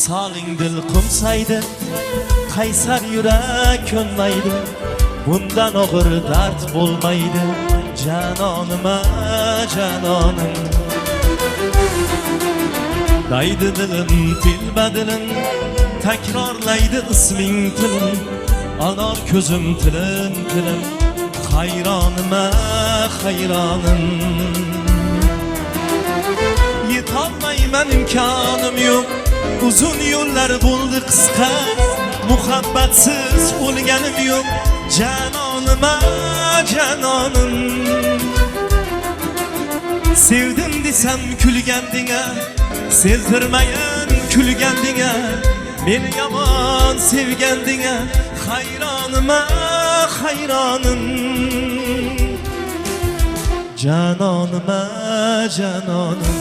Soling dil qumsaydi, qaysar yurak ko'nmaydi. Bundan og'ir dard bo'lmaydi, janonima janonim. Daydi dilim tilbadilim, takrorlaydi isming tilim. Anar ko'zim tilim tilim, hayronima hayronim. Yetolmayman imkonim yo'q, uzun yo'llar bo'ldi qisqa. Muhabbatsiz o'lganim yo'q, janonima janonim. Sevdim desam kulgandinga, sezdirmayin kulgandinga. Meni yomon sevgandinga, hayronima hayronim. Janonima janonim.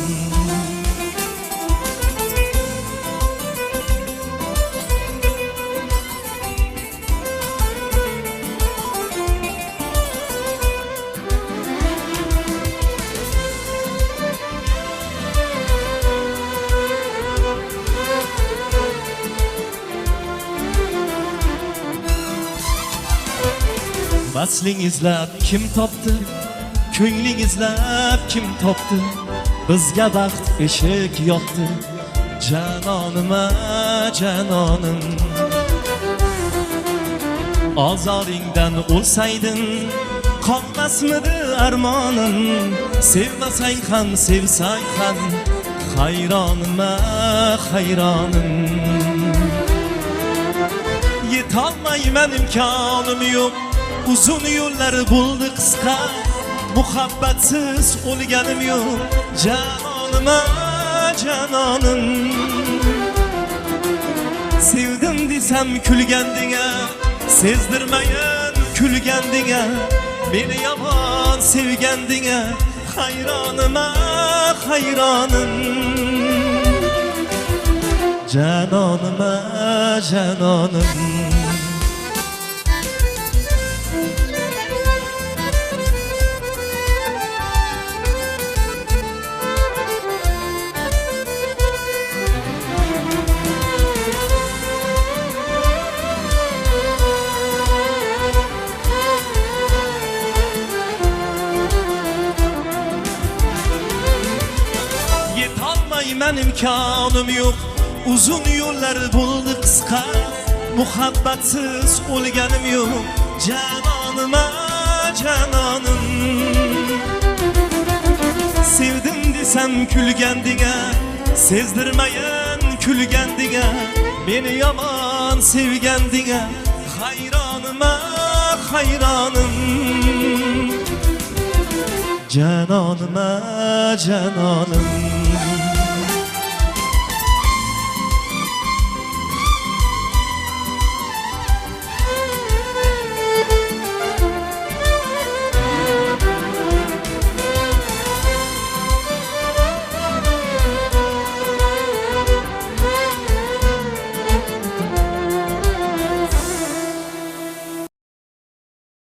Vasling izlab kim topdi, ko'ngling izlab kim topdi. Bizga baxt eshik yopdi, janonima janonim. Ozoringdan o'lsaydim, qolmasmidi armonim. Sevmasang ham sevsang ham, hayronima hayronim. Yetolmayman imkonim yo'q, uzun yo'llar bo'ldi qisqa. Muhabbatsiz o'lganim yo'q, janonima janonim. Sevdim desam kulgandinga, sezdirmayin kulgandinga. Meni yomon sevgandinga, hayronima hayronim. Janonima janonim. Yetolmayman imkonim yo'q, uzun yo'llar bo'ldi qisqa. Muhabbatsiz o'lganim yo'q, janonima janonim. Sevdim desam kulgandinga, sezdirmayin kulgandinga. Meni yomon sevgandinga, hayronima hayronim. Janonima janonim.